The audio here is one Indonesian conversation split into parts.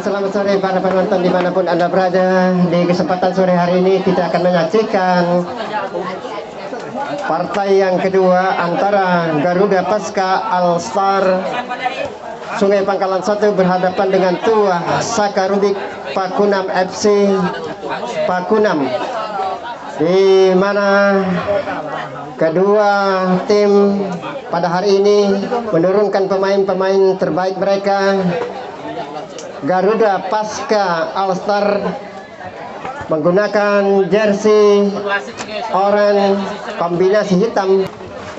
selamat sore para penonton dimanapun Anda berada. Di kesempatan sore hari ini kita akan menyaksikan partai yang kedua antara Garuda Pasca All Star Sungai Pangkalan 1 berhadapan dengan Tuah Sakarubik Pakunam FC Pakunam, di mana kedua tim pada hari ini menurunkan pemain-pemain terbaik mereka. Garuda Pasca All Star menggunakan jersey oranye kombinasi hitam,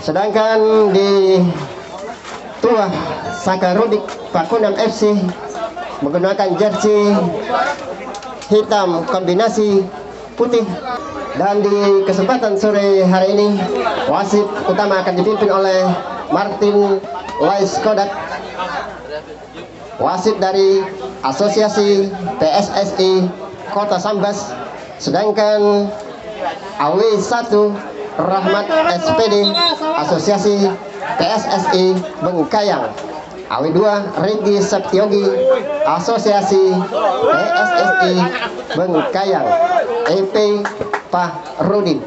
sedangkan di Tuah Sakarubik Pakunam FC menggunakan jersey hitam kombinasi putih. Dan di kesempatan sore hari ini wasit utama akan dipimpin oleh Martin Laiskodat, wasit dari Asosiasi PSSI Kota Sambas, sedangkan AW1 Rahmat SPD Asosiasi PSSI Bengkayang, AW2 Regi Septiogi Asosiasi PSSI Bengkayang, EP Pak Rudin.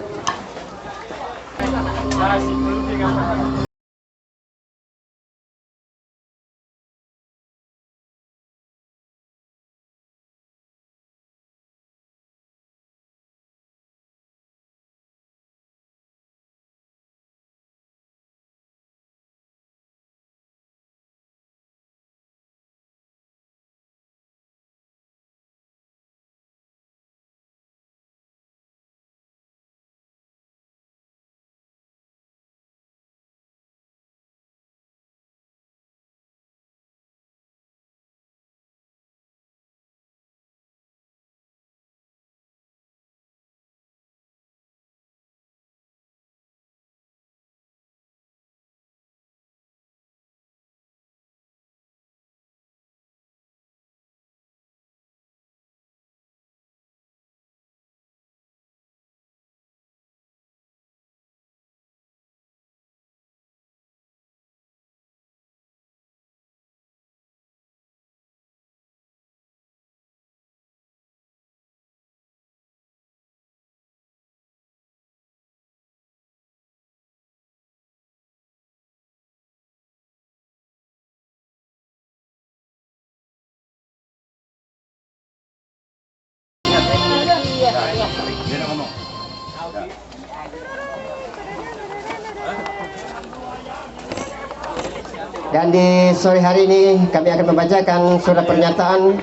Dan di sore hari ini kami akan membacakan surat pernyataan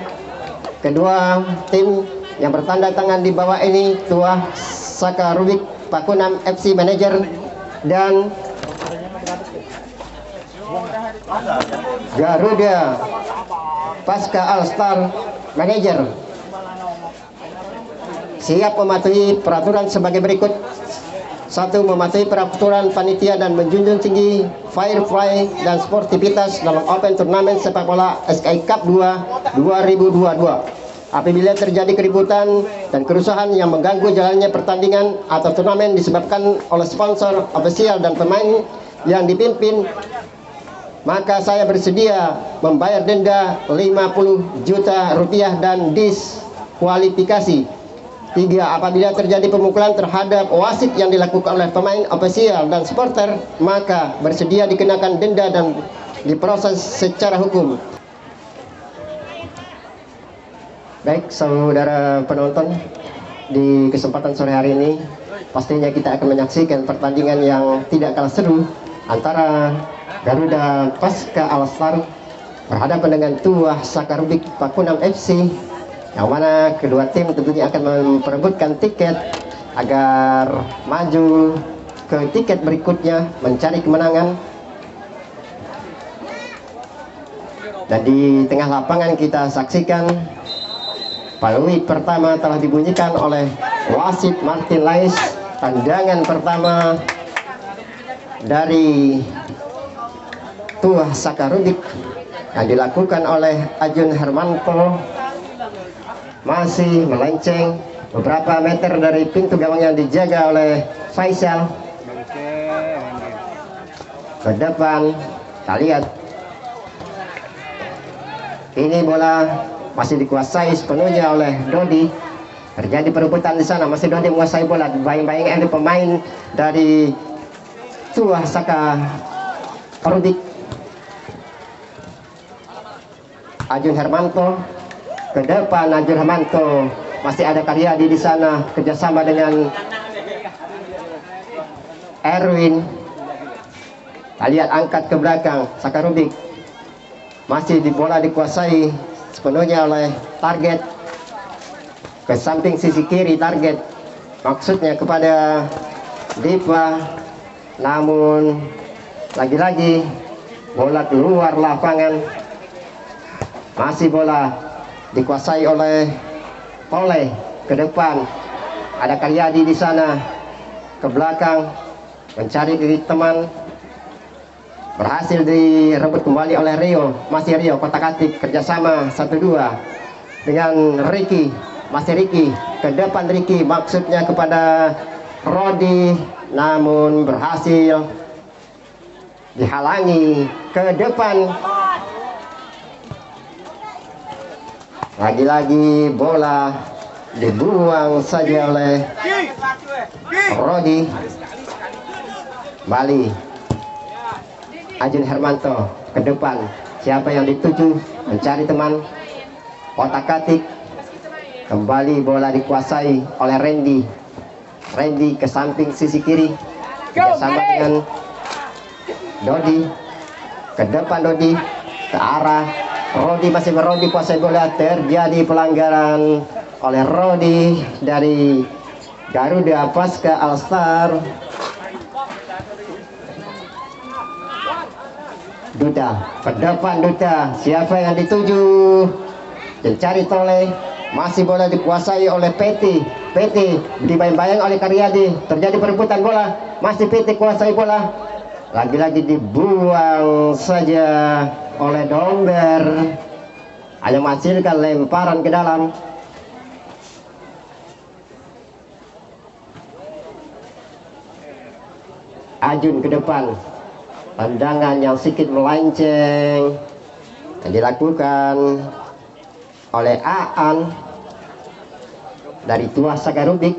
kedua tim yang bertanda tangan di bawah ini: Tuah Sakarubik Pakunam FC Manager dan Garuda Pasca All Star Manager. Siap mematuhi peraturan sebagai berikut: 1. Mematuhi peraturan panitia dan menjunjung tinggi fair play dan sportivitas dalam Open Turnamen Sepak Bola SKI Cup 2 2022. Apabila terjadi keributan dan kerusuhan yang mengganggu jalannya pertandingan atau turnamen disebabkan oleh sponsor, ofisial, dan pemain yang dipimpin, maka saya bersedia membayar denda 50 juta rupiah dan diskualifikasi. 3. Apabila terjadi pemukulan terhadap wasit yang dilakukan oleh pemain, ofisial, dan supporter, maka bersedia dikenakan denda dan diproses secara hukum. Baik, saudara penonton, di kesempatan sore hari ini pastinya kita akan menyaksikan pertandingan yang tidak kalah seru antara Garuda Pasca All Star berhadapan dengan Tuah Sakarubik Pakunam FC, yang mana kedua tim tentunya akan memperebutkan tiket agar maju ke tiket berikutnya mencari kemenangan. Dan di tengah lapangan kita saksikan peluit pertama telah dibunyikan oleh wasit Martin Lais. Tendangan pertama dari Tuah Sakarubik yang dilakukan oleh Ajun Hermanto masih melenceng beberapa meter dari pintu gawang yang dijaga oleh Faisal. Ke depan, kita lihat ini bola masih dikuasai sepenuhnya oleh Dodi. Terjadi perebutan di sana, masih Dodi menguasai bola. Bayang-bayang ini pemain dari Tuah Saka Rubik. Ajun Hermanto ke depan. Ajun Hermanto, masih ada Karyadi di sana, kerjasama dengan Erwin. Kita lihat angkat ke belakang. Saka Rubik masih di bola dikuasai sepenuhnya oleh target ke samping sisi kiri. Target maksudnya kepada Diva, namun lagi-lagi bola keluar lapangan. Masih bola dikuasai oleh Tole ke depan. Ada Karyadi di sana, ke belakang mencari diri teman. Berhasil direbut kembali oleh Rio. Masih Rio kotak-atik, kerjasama 1-2 dengan Ricky. Masih Ricky ke depan. Ricky maksudnya kepada Rodi, namun berhasil dihalangi ke depan. Lagi-lagi bola dibuang saja oleh Rodi. Bali Ajun Hermanto ke depan. Siapa yang dituju? Mencari teman. Otak-atik. Kembali bola dikuasai oleh Randy. Randy ke samping sisi kiri, bersama dengan Dodi. Ke depan Dodi, ke arah Rodi. Masih Rodi kuasai bola. Terjadi pelanggaran oleh Rodi dari Garuda Pasca All-Star. Duda ke depan. Duda, siapa yang dituju? Mencari Tole. Masih bola dikuasai oleh Peti. Peti dibayang-bayang oleh Karyadi. Terjadi perebutan bola. Masih Peti kuasai bola. Lagi-lagi dibuang saja oleh Domber. Hanya menghasilkan lemparan ke dalam. Ajun ke depan. Tendangan yang sedikit melenceng yang dilakukan oleh Aan dari Tuah Saka Rubik.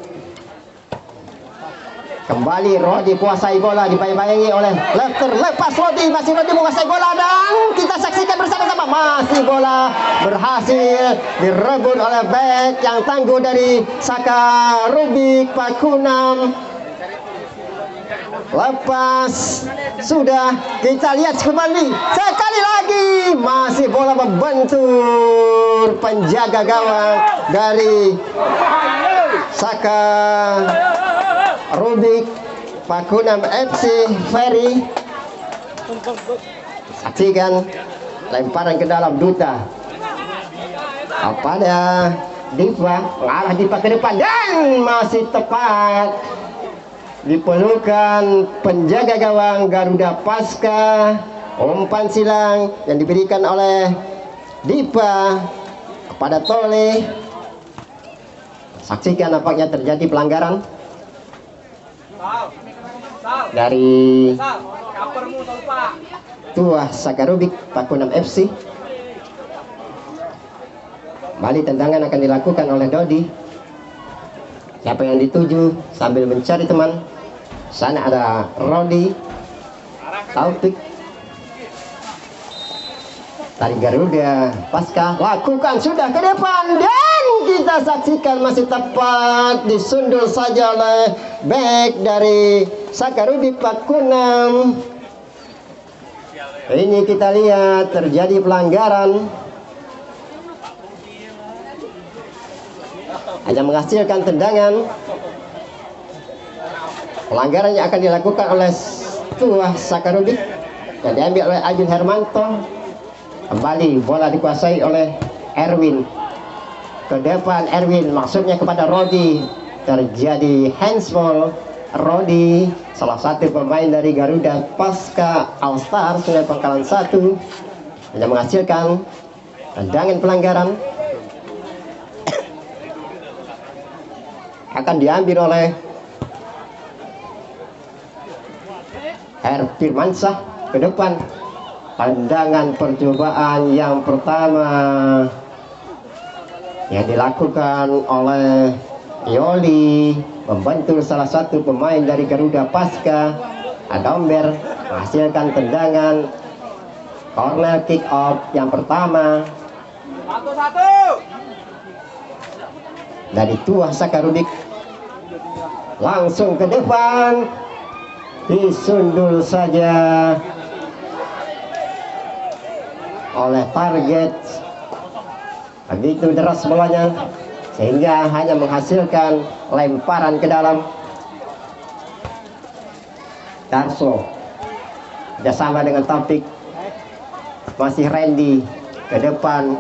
Kembali Rodi kuasai bola, dibayang-bayangi oleh lepas Rodi. Masih Rodi menguasai bola dan kita saksikan bersama-sama. Masih bola berhasil direbut oleh back yang tangguh dari Saka Rubik, Pakunam. Lepas sudah, kita lihat kembali sekali lagi. Masih bola membentur penjaga gawang dari Saka Rubik, Pakunam FC Ferry. Saksikan lemparan ke dalam. Duta pada Diva, mengarah Diva ke depan dan masih tepat dipelukan penjaga gawang Garuda Pasca. Umpan silang yang diberikan oleh Diva kepada Tole. Saksikan, nampaknya terjadi pelanggaran dari Tuah Saka Rubik, Pakunam FC. Balik tendangan akan dilakukan oleh Dodi. Siapa yang dituju sambil mencari teman. Sana ada Rodi, Taufik dari Garuda Pasca. Lakukan sudah ke depan dan kita saksikan masih tepat disundul saja oleh back dari Saka Rubik, Pakunam. Ini kita lihat terjadi pelanggaran, hanya menghasilkan tendangan. Pelanggaran yang akan dilakukan oleh Tuah Saka Rubik yang diambil oleh Ajun Hermanto. Kembali bola dikuasai oleh Erwin. Ke depan Erwin, maksudnya kepada Rodi. Terjadi handsball. Rodi, salah satu pemain dari Garuda Pasca All-Star Sungai Pangkalan 1, hanya menghasilkan tendangan pelanggaran. Akan diambil oleh Firmansyah ke depan. Pandangan percobaan yang pertama yang dilakukan oleh Yoli membantu salah satu pemain dari Garuda Pasca, Adomber, menghasilkan tendangan corner kick off yang pertama dari Tuah Sakarubik. Langsung ke depan, disundul saja oleh target. Begitu deras bolanya sehingga hanya menghasilkan lemparan ke dalam. Darso bersama dengan Taufik, masih Randy ke depan.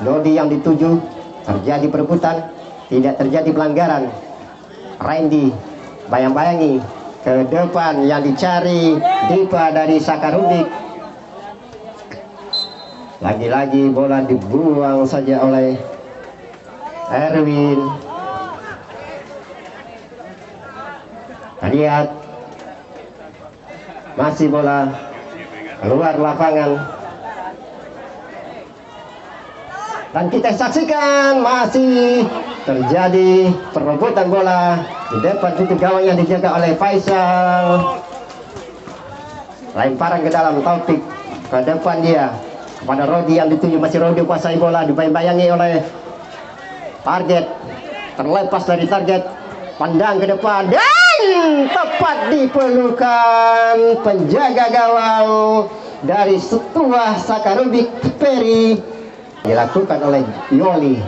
Dodi yang dituju, terjadi perebutan, tidak terjadi pelanggaran. Randy bayang-bayangi ke depan, yang dicari Dipa dari Sakarubik. Lagi-lagi bola dibuang saja oleh Erwin. Lihat, masih bola keluar lapangan. Dan kita saksikan masih terjadi perebutan bola di depan titik gawang yang dijaga oleh Faisal. Lemparan ke dalam, Taufik ke depan dia kepada Rodi yang dituju, masih Rodi kuasai bola, dibayang-bayangi oleh target, terlepas dari target, pandang ke depan dan tepat di pelukan penjaga gawang dari Tuah Sakarubik Ferry. Dilakukan oleh Yoli.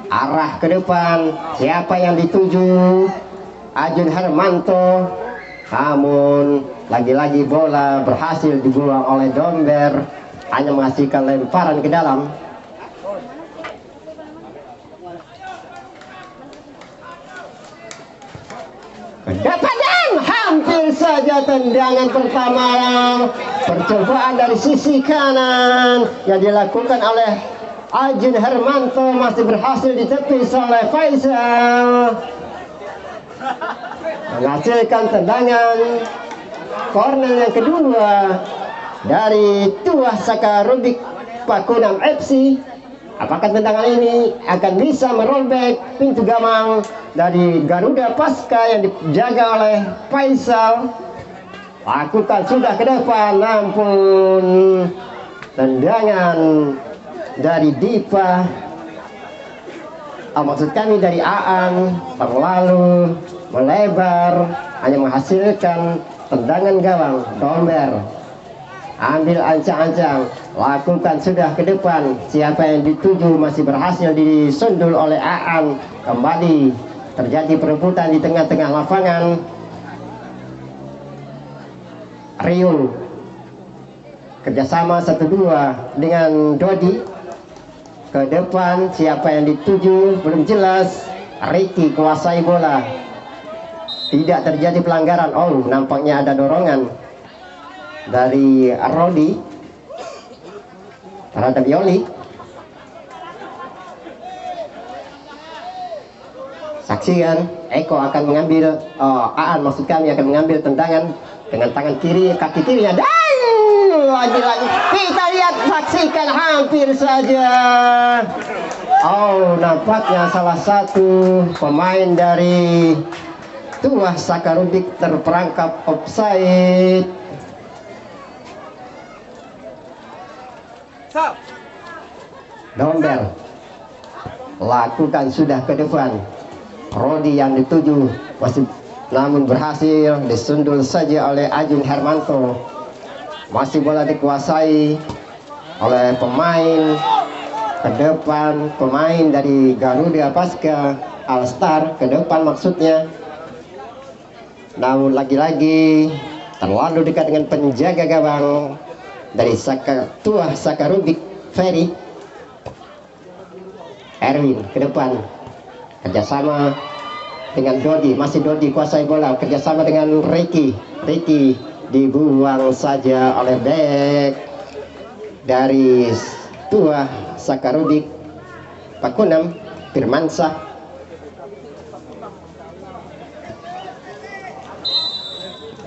Arah ke depan, siapa yang dituju? Ajun Hermanto. Namun lagi-lagi bola berhasil dibuang oleh Domber, hanya menghasilkan lemparan ke dalam. Ke depan dan hampir saja tendangan pertama. Percobaan dari sisi kanan yang dilakukan oleh Ajun Hermanto masih berhasil ditepis oleh Faisal, menghasilkan tendangan corner yang kedua dari Tuah Sakarubik Pakunam FC. Apakah tendangan ini akan bisa merobek pintu gawang dari Garuda Pasca yang dijaga oleh Faisal? Lakukan sudah ke depan, namun tendangan dari Dipa, maksud kami dari Aan, terlalu melebar, hanya menghasilkan tendangan gawang. Domber ambil ancang-ancang, lakukan sudah ke depan, siapa yang dituju masih berhasil disundul oleh Aan. Kembali terjadi perebutan di tengah-tengah lapangan. Rio kerjasama 1-2 dengan Dodi ke depan, siapa yang dituju belum jelas. Ricky kuasai bola, tidak terjadi pelanggaran. Oh, nampaknya ada dorongan dari Rodi terhadap Yoli. Saksikan, Eko akan mengambil, Aan maksud kami akan mengambil tendangan dengan tangan kiri, kaki kirinya, dan lagi-lagi kita lihat, saksikan, hampir saja. Oh, nampaknya salah satu pemain dari Tuah Sakarubik terperangkap offside. Domber lakukan sudah ke depan, Rodi yang dituju masih, namun berhasil disundul saja oleh Ajun Hermanto. Masih bola dikuasai oleh pemain ke depan, pemain dari Garuda Pasca Alstar ke depan maksudnya. Namun lagi-lagi terlalu dekat dengan penjaga gawang dari Tuah Sakarubik Ferry. Erwin ke depan, kerjasama dengan Dodi, masih Dodi kuasai bola, kerjasama dengan Ricky. Ricky dibuang saja oleh back dari Tuah Sakarubik Pakunam, Firmansyah.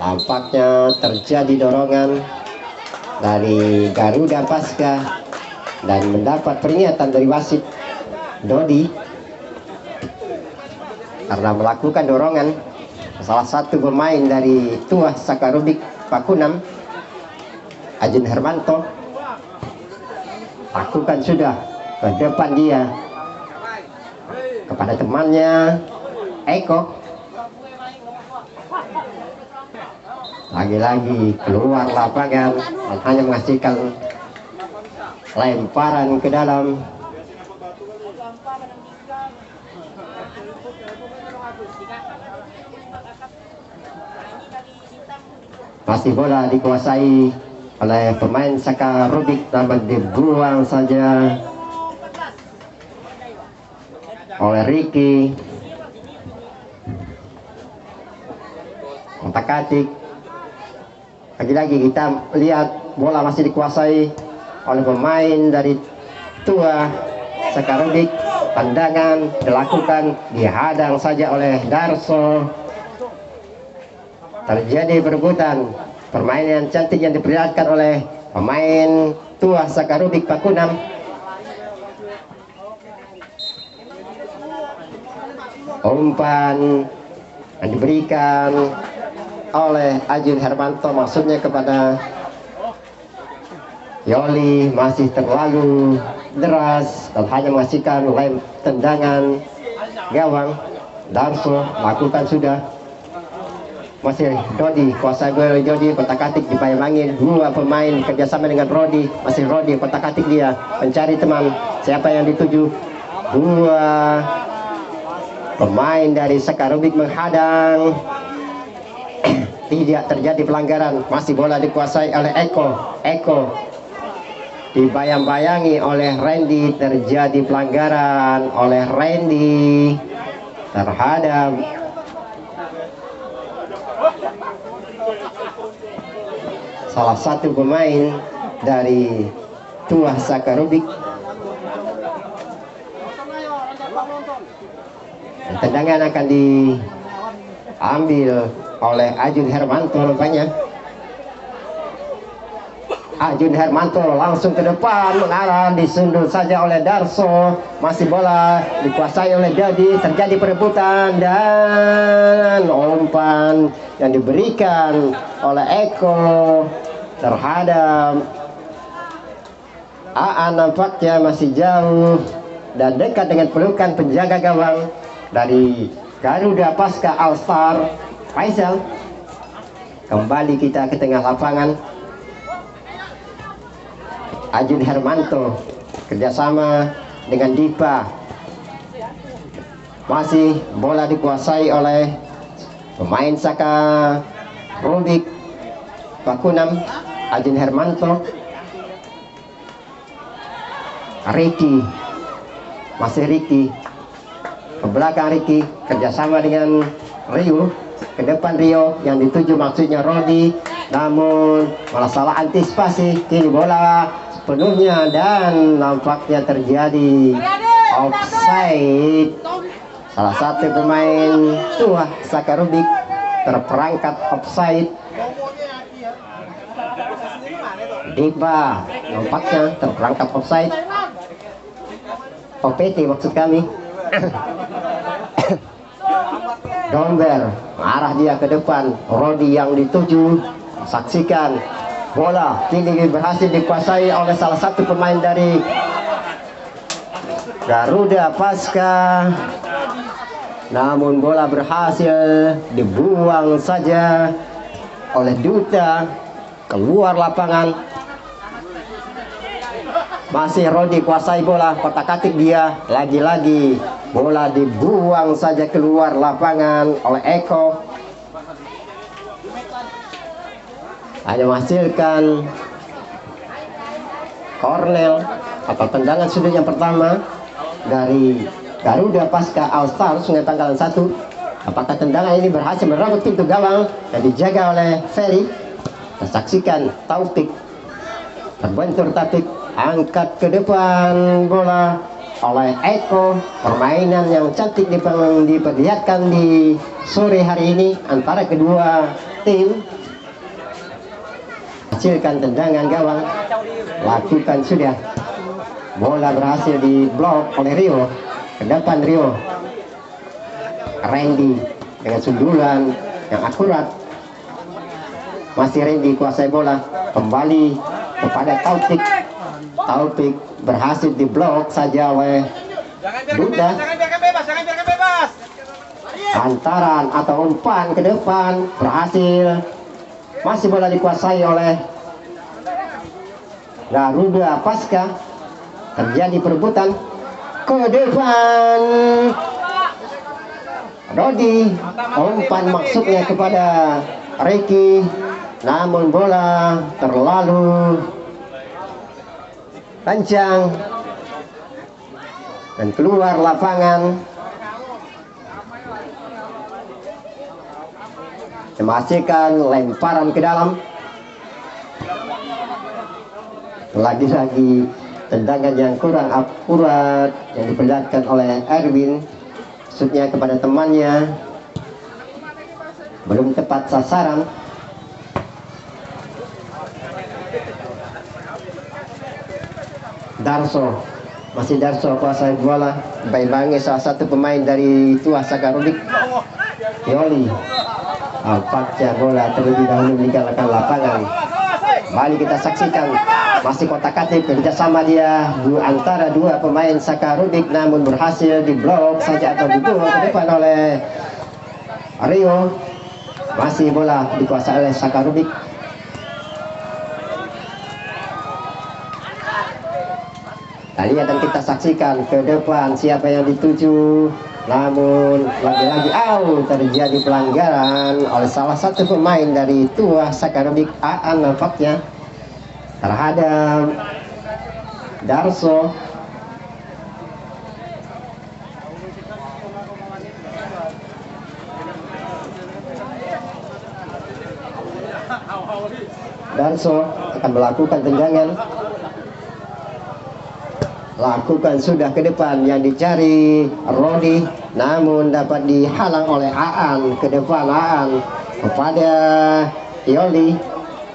Tampaknya terjadi dorongan dari Garuda Pasca dan mendapat peringatan dari wasit Dodi karena melakukan dorongan salah satu pemain dari Tuah Sakarubik Pakunam, Ajun Hermanto. Lakukan sudah ke depan dia kepada temannya Eko. Lagi-lagi keluar lapangan dan hanya menghasilkan lemparan ke dalam. Masih bola dikuasai oleh pemain Sakarubik, namun dibuang saja oleh Ricky. Otak-atik. Lagi-lagi kita lihat bola masih dikuasai oleh pemain dari Tuah Sakarubik. Pandangan dilakukan, dihadang saja oleh Darso. Terjadi perebutan permainan cantik yang diperlihatkan oleh pemain Tuah Sakarubik Pakunam. Umpan yang diberikan oleh Ajun Hermanto, maksudnya kepada Yoli, masih terlalu deras dan hanya menghasilkan tendangan gawang. Darso lakukan sudah. Masih Dodi, kuasai bola Dodi, kotak-atik dibayang-bayangin. Dua pemain kerjasama dengan Rodi. Masih Rodi, kotak-atik dia mencari teman. Siapa yang dituju? Dua pemain dari Sakarubik menghadang. Tidak terjadi pelanggaran. Masih bola dikuasai oleh Eko. Eko dibayang-bayangi oleh Randy. Terjadi pelanggaran oleh Randy terhadap salah satu pemain dari Tuah Sakarubik. Tendangan akan diambil oleh Ajun Hermanto nampaknya. Ajun Hermanto langsung ke depan, mengarah, disundul saja oleh Darso. Masih bola dikuasai oleh Dodi. Terjadi perebutan dan umpan yang diberikan oleh Eko terhadap Aan, nampaknya masih jauh dan dekat dengan pelukan penjaga gawang dari Garuda Pasca All Star Faisal. Kembali kita ke tengah lapangan. Ajun Hermanto kerjasama dengan Dipa. Masih bola dikuasai oleh pemain Sakarubik Pakunam, Ajun Hermanto. Ricky, masih Ricky ke belakang. Ricky kerjasama dengan Rio. Ke depan Rio, yang dituju maksudnya Rodi, namun malah salah antisipasi. Kini bola sepenuhnya dan nampaknya terjadi offside. Salah satu pemain Tuah Sakarubik terperangkap offside. Dipa nampaknya terperangkap offside. OPT maksud kami. Domber arah dia ke depan. Rodi yang dituju. Saksikan bola kini berhasil dikuasai oleh salah satu pemain dari Garuda Pasca, namun bola berhasil dibuang saja oleh Duta keluar lapangan. Masih Rodi kuasai bola, kotak-atik dia. Lagi-lagi bola dibuang saja keluar lapangan oleh Eko. Hanya menghasilkan corner atau tendangan sudut yang pertama dari Garuda Pasca All Star Sungai Tanggalan 1. Apakah tendangan ini berhasil merebut pintu gawang yang dijaga oleh Ferry? Kita saksikan Taufik terbentur. Taufik angkat ke depan bola oleh Eko. Permainan yang cantik diperlihatkan di sore hari ini antara kedua tim. Hasilkan tendangan gawang, lakukan sudah. Bola berhasil diblok oleh Rio. Ke depan Rio. Randy dengan sundulan yang akurat. Masih Randy kuasai bola. Kembali kepada Taufik. Taufik berhasil diblok saja oleh Duda. Jangan biarkan bebas. Antaran atau umpan ke depan berhasil. Masih bola dikuasai oleh Garuda Pasca. Terjadi perebutan ke depan. Dodi umpan maksudnya kepada Ricky, namun bola terlalu kencang dan keluar lapangan. Memastikan lemparan ke dalam. Lagi-lagi tendangan yang kurang akurat yang diperlihatkan oleh Erwin, maksudnya kepada temannya, belum tepat sasaran. Darso, masih Darso kuasai bola. Baik-baiknya salah satu pemain dari Tuah Sakarubik. Yoli, nampaknya bola terlebih dahulu meninggalkan lapangan. Kembali kita saksikan masih kotak-katik kerjasama dia antara dua pemain Sakarubik, namun berhasil diblok saja atau dibuang ke depan oleh Rio. Masih bola dikuasai oleh Sakarubik. Kita lihat dan kita saksikan ke depan siapa yang dituju, namun lagi-lagi terjadi pelanggaran oleh salah satu pemain dari Tuah Sakarubik, Aan nampaknya, terhadap Darso. Darso akan melakukan tendangan. Lakukan sudah ke depan, yang dicari Rodi, namun dapat dihalang oleh Aan. Ke depan Aan kepada Yoli.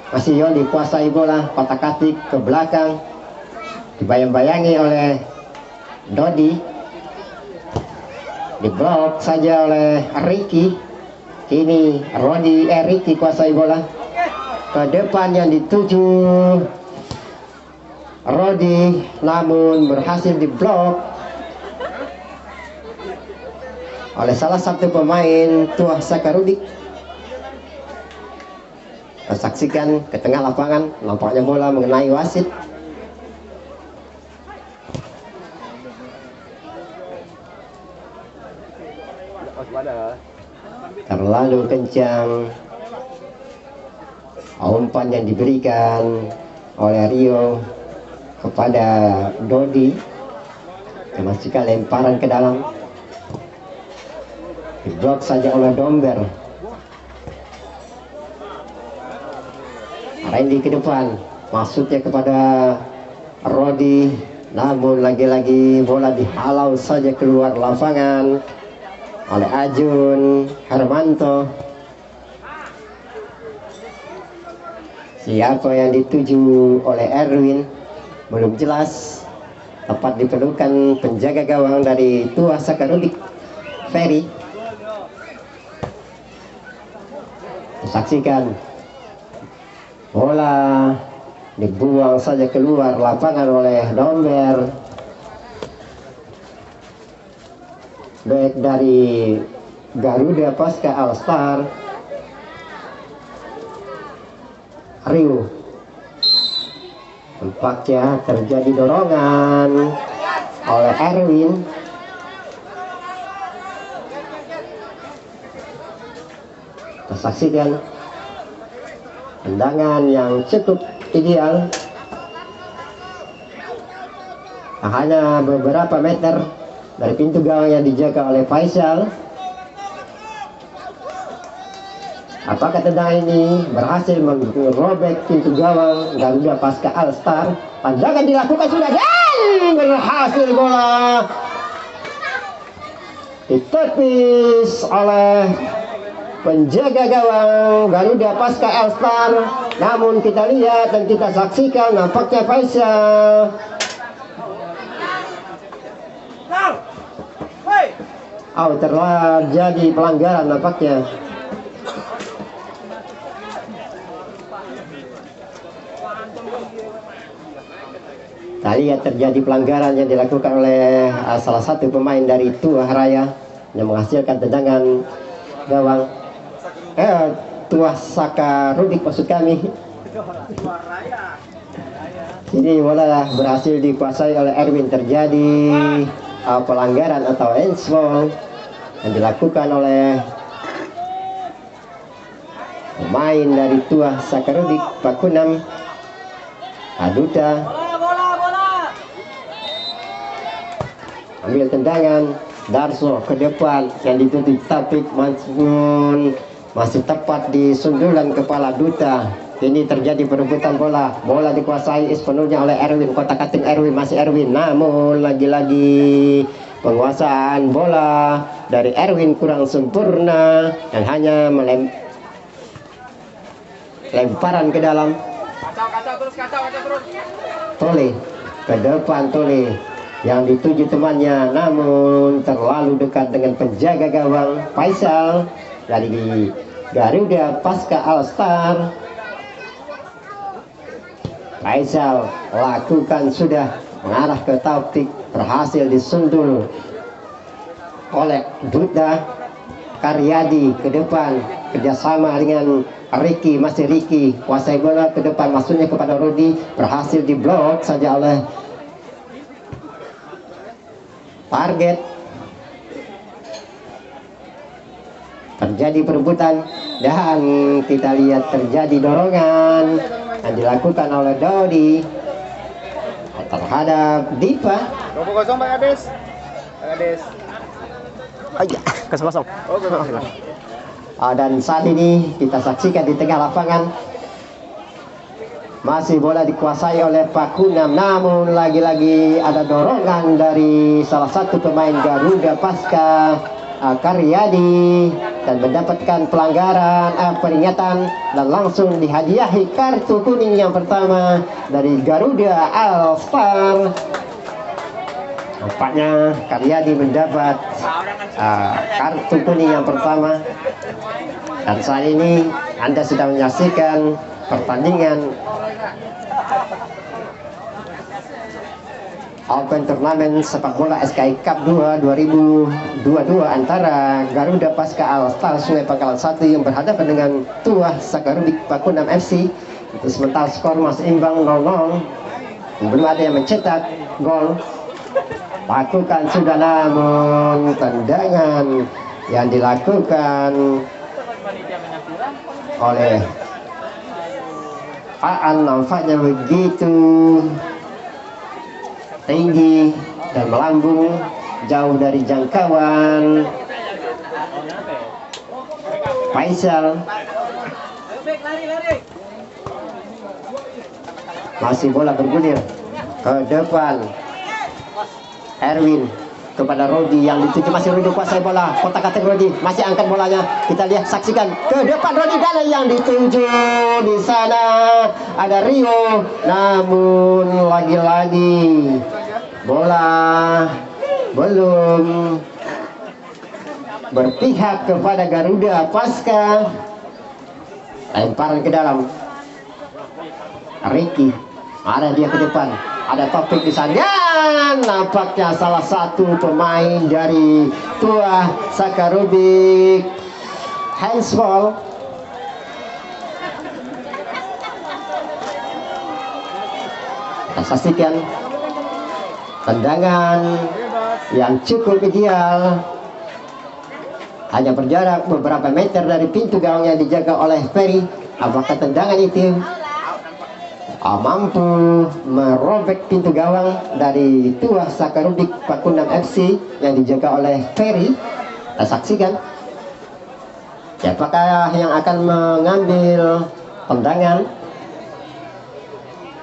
Masih Yoli kuasai bola, kotak-katik ke belakang, dibayang-bayangi oleh Dodi. Diblok saja oleh Ricky. Kini Ricky kuasai bola. Ke depan yang dituju Rodi, namun berhasil diblok oleh salah satu pemain Tuah Sakarubik. Kita saksikan ke tengah lapangan, nampaknya bola mengenai wasit. Terlalu kencang umpan yang diberikan oleh Rio kepada Dodi. Memastikan lemparan ke dalam, diblok saja oleh Domber. Randy ke depan, maksudnya kepada Rodi, namun lagi-lagi bola dihalau saja keluar lapangan oleh Ajun Hermanto. Siapa yang dituju oleh Erwin belum jelas. Tepat diperlukan penjaga gawang dari Tuah Sakarubik, Ferry. Saksikan bola dibuang saja keluar lapangan oleh Domber. Baik dari Garuda Pasca All Star, Rio. Tampaknya terjadi dorongan oleh Erwin. Kita saksikan tendangan yang cukup ideal, hanya beberapa meter dari pintu gawang yang dijaga oleh Faisal. Apakah tendangan ini berhasil merobek pintu gawang Garuda Pasca All Star? Panjangan dilakukan sudah dan berhasil, bola ditepis oleh penjaga gawang Garuda Pasca All Star. Namun kita lihat dan kita saksikan nampaknya Faisal Oh, terjadi pelanggaran nampaknya. Kita lihat terjadi pelanggaran yang dilakukan oleh salah satu pemain dari Tuah Raya yang menghasilkan tendangan gawang. Tuah Sakarubik maksud kami. Ini bola berhasil dikuasai oleh Erwin. Terjadi pelanggaran atau handsball yang dilakukan oleh pemain dari Tuah Sakarubik Pakunam Aduta. Ambil tendangan Darso ke depan yang ditutup tapi masih tepat di sundulan kepala Duta. Ini terjadi perebutan bola. Bola dikuasai sepenuhnya oleh Erwin. Kotak-katik Erwin, masih Erwin. Namun lagi-lagi penguasaan bola dari Erwin kurang sempurna dan hanya lemparan ke dalam. Kacau terus. Tole ke depan, Tole yang dituju temannya, namun terlalu dekat dengan penjaga gawang Faisal dari Garuda Pasca All-Star. Faisal lakukan sudah mengarah ke Taufik, berhasil disundul oleh Duta. Karyadi ke depan kerjasama dengan Ricky, masih Ricky kuasai bola ke depan, masuknya kepada Rudi, berhasil diblok saja oleh target. Terjadi perebutan dan kita lihat terjadi dorongan yang dilakukan oleh Dodi terhadap Diva. 20-0 Bang Ades. Aja, 0-0. Oh, 0-0. Dan saat ini kita saksikan di tengah lapangan masih bola dikuasai oleh Pakunam, namun lagi-lagi ada dorongan dari salah satu pemain Garuda Pasca, Karyadi, dan mendapatkan pelanggaran peringatan dan langsung dihadiahi kartu kuning yang pertama dari Garuda All-Star. Nampaknya Karyadi mendapat kartu kuning yang pertama. Dan saat ini Anda sedang menyaksikan pertandingan Open Turnamen Sepak Bola SKI Cup 2 2022 antara Garuda Pasca All-Star Sungai Pangkalan 1 yang berhadapan dengan Tuah Sakarubik Pakunam FC. Itu sementara skor masih imbang 0-0. Belum ada yang mencetak gol. Lakukan sudah, namun tendangan yang dilakukan oleh Aan nampaknya begitu tinggi dan melambung jauh dari jangkauan Faisal. Masih bola bergulir ke depan. Erwin kepada Rodi yang dituju, masih Rodi kuasai bola. Kotak-katik Rodi, masih angkat bolanya. Kita lihat, saksikan ke depan Rodi dan yang dituju di sana ada Rio. Namun lagi-lagi bola belum berpihak kepada Garuda Pasca. Lemparan ke dalam. Ricky, ada dia ke depan. Ada Topik di sana. Dan nampaknya salah satu pemain dari Tuah Sakarubik handsball. Kita saksikan tendangan yang cukup ideal, hanya berjarak beberapa meter dari pintu gawang yang dijaga oleh Ferry. Apakah tendangan itu mampu merobek pintu gawang dari Tuah Sakarubik Pakunam FC yang dijaga oleh Ferry? Kita saksikan siapakah yang akan mengambil tendangan.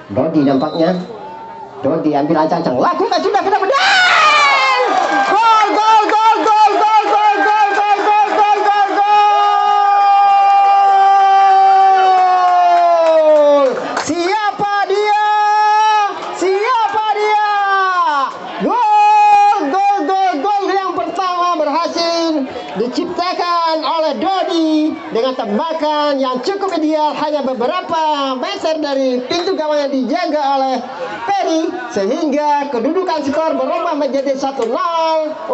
Dodi nampaknya. Dodi ambil ancang-ancang, lakukan sudah ke depan. Gol, gol, gol, gol, gol, gol, gol, gol, gol, gol, gol, gol. Siapa dia? Siapa dia? Gol, gol, gol, gol yang pertama berhasil dengan tembakan yang cukup ideal hanya beberapa meter dari pintu gawang yang dijaga oleh Ferry, sehingga kedudukan skor berubah menjadi 1-0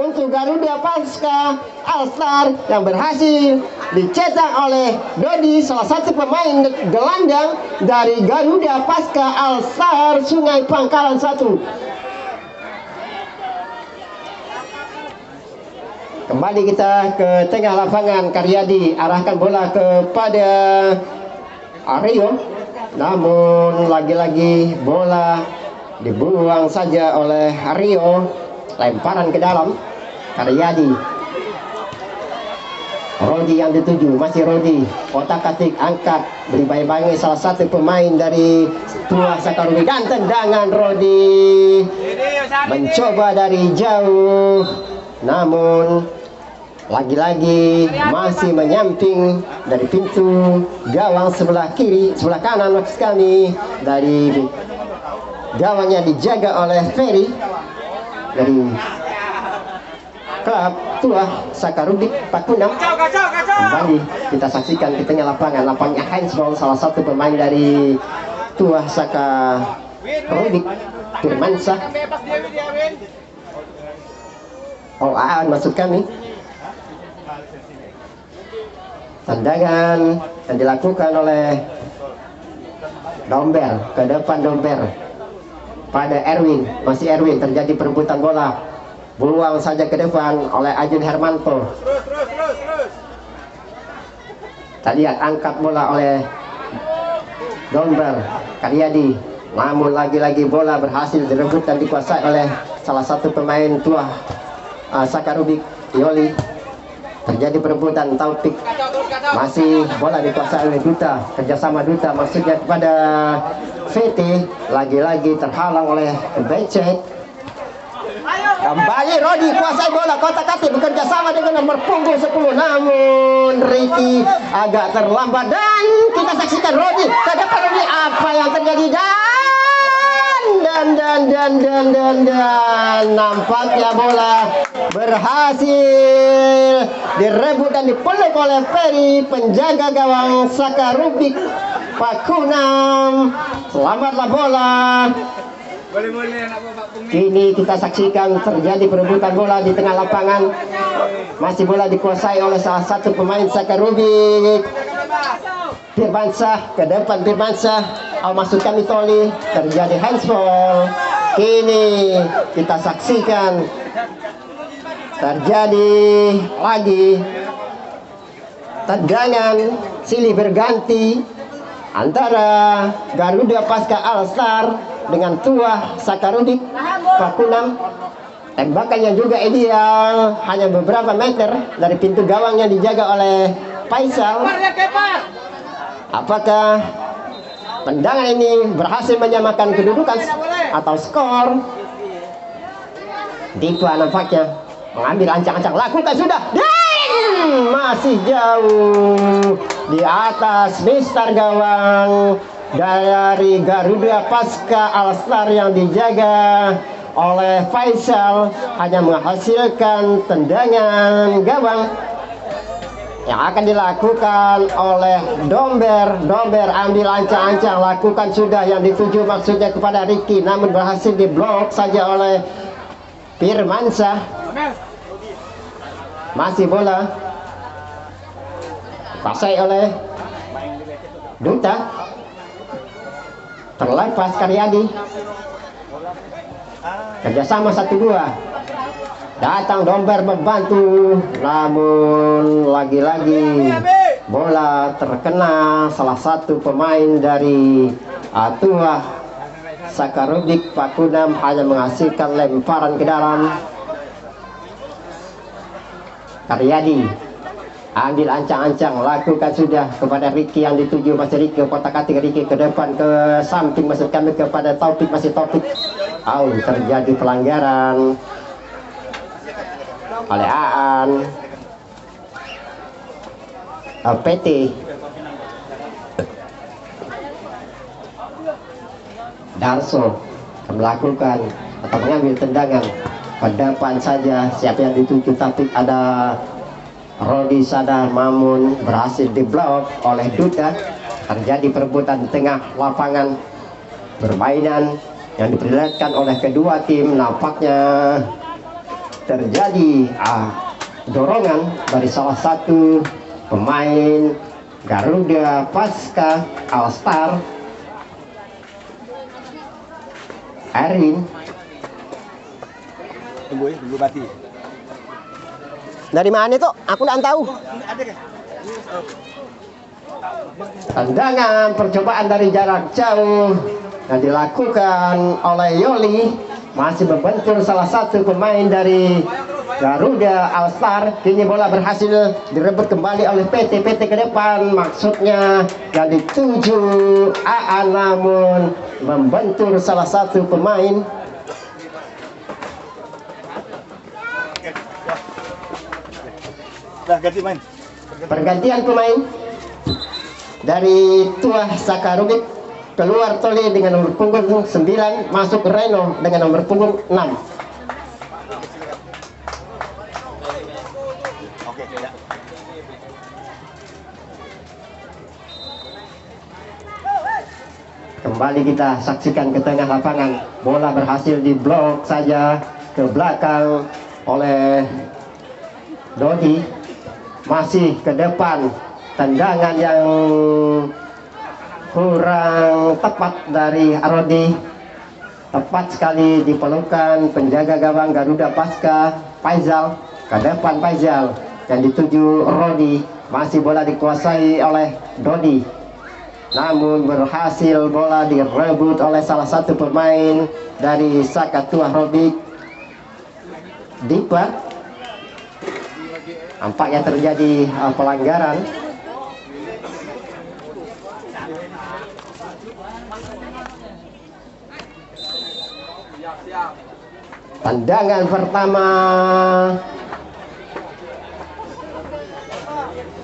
untuk Garuda Pasca All-Star yang berhasil dicetak oleh Dodi, salah satu pemain gelandang dari Garuda Pasca All-Star Sungai Pangkalan 1. Kembali kita ke tengah lapangan. Karyadi arahkan bola kepada Aryo, namun lagi-lagi bola dibuang saja oleh Aryo. Lemparan ke dalam. Karyadi, Rodi yang dituju, masih Rodi. Otak-atik angkat, beri bayi-bayi salah satu pemain dari Tua Sakarumi, dan tendangan Rodi mencoba dari jauh, namun lagi-lagi masih menyamping dari pintu gawang sebelah kiri, sebelah kanan maksud kami, dari gawangnya dijaga oleh Ferry dari klub Tua Sakarubik Pakunam. Kembali kita saksikan di tengah lapangan, lapangnya handsball salah satu pemain dari Tua Sakarubik, Firmansyah. Oh, maksud kami. Tendangan yang dilakukan oleh Domber, ke depan Domber pada Erwin, masih Erwin, terjadi perebutan bola, buang saja ke depan oleh Ajun Hermanto. Kita lihat angkat bola oleh Domber, Karyadi, namun lagi-lagi bola berhasil direbut dan dikuasai oleh salah satu pemain Tua Sakarubik, Yoli. Terjadi perebutan, Taufik, masih bola dikuasai oleh Duta, kerjasama Duta maksudnya kepada VT, lagi-lagi terhalang oleh Becek. Kembali Rodi kuasai bola, kotak-atik bekerja sama dengan nomor punggung 10, namun Ricky agak terlambat dan kita saksikan Rodi ke depan. Rodi, apa yang terjadi, dan nampaknya bola berhasil direbut dan dipeluk oleh Ferry, penjaga gawang Sakarubik Pakunam. Selamatlah bola. Kini kita saksikan terjadi perebutan bola di tengah lapangan. Masih bola dikuasai oleh salah satu pemain Sakarubik, Firmansyah, ke depan Firmansyah. Maksud kami Toli, terjadi handsball. Kini kita saksikan terjadi lagi tendangan silih berganti antara Garuda Pasca All-Star dengan Tua Sakarubik Pakunam. Tembakan yang juga ideal, hanya beberapa meter dari pintu gawang yang dijaga oleh Faisal. Apakah tendangan ini berhasil menyamakan kedudukan atau skor? Dipa nampaknya mengambil ancang-ancang, lakukan sudah, dan masih jauh di atas Mister gawang dari Garuda Pasca All-Star yang dijaga oleh Faisal, hanya menghasilkan tendangan gawang yang akan dilakukan oleh Domber. Domber ambil ancang-ancang, lakukan sudah yang dituju maksudnya kepada Ricky, namun berhasil diblok saja oleh Firmansyah. Masih bola pasai oleh Duta, terlepas Karyadi, kerjasama 1-2. Datang Domber membantu, namun lagi-lagi bola terkena salah satu pemain dari Tua Sakarubik Pakunam, hanya menghasilkan lemparan ke dalam. Karyadi ambil ancang-ancang, lakukan sudah kepada Ricky yang dituju, masih Ricky, kotak-atik Ricky ke depan, ke samping maksud kami kepada Taufik, masih Taufik. Terjadi pelanggaran oleh Aan. PT Darso melakukan atau mengambil tendangan ke depan saja, siapa yang dituju, tapi ada Rodi Sadar Mamun berhasil diblok oleh Duda. Terjadi perebutan tengah lapangan, permainan yang diperlihatkan oleh kedua tim. Nampaknya terjadi dorongan dari salah satu pemain Garuda Pasca All Star, Erwin. Tunggu mati. Dari mana itu? Aku tidak tahu. Ada kan? Tendangan percobaan dari jarak jauh yang dilakukan oleh Yoli, masih membentur salah satu pemain dari Garuda All Star. Kini bola berhasil direbut kembali oleh PT ke depan, maksudnya yang dituju AA, namun membentur salah satu pemain. Dah ganti main. Pergantian pemain dari Tuah Sakarubik, keluar Toli dengan nomor punggung 9, masuk Reno dengan nomor punggung 6. Oke, ya. Kembali kita saksikan ke tengah lapangan. Bola berhasil diblok saja ke belakang oleh Dodi. Masih ke depan, tendangan yang kurang tepat dari Rodi. Tepat sekali di pelukan penjaga gawang Garuda Pasca, Faizal. Ke depan Faizal yang dituju Rodi. Masih bola dikuasai oleh Dodi, namun berhasil bola direbut oleh salah satu pemain dari Sakatua Robik, Dipa. Nampaknya terjadi pelanggaran. Tendangan pertama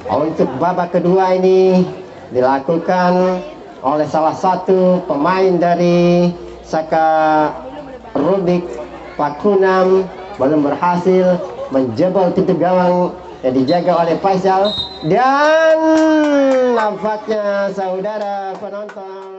untuk babak kedua ini dilakukan oleh salah satu pemain dari Saka Rubik, Pakunam, belum berhasil menjebol pintu gawang yang dijaga oleh Faisal. Dan nampaknya saudara penonton,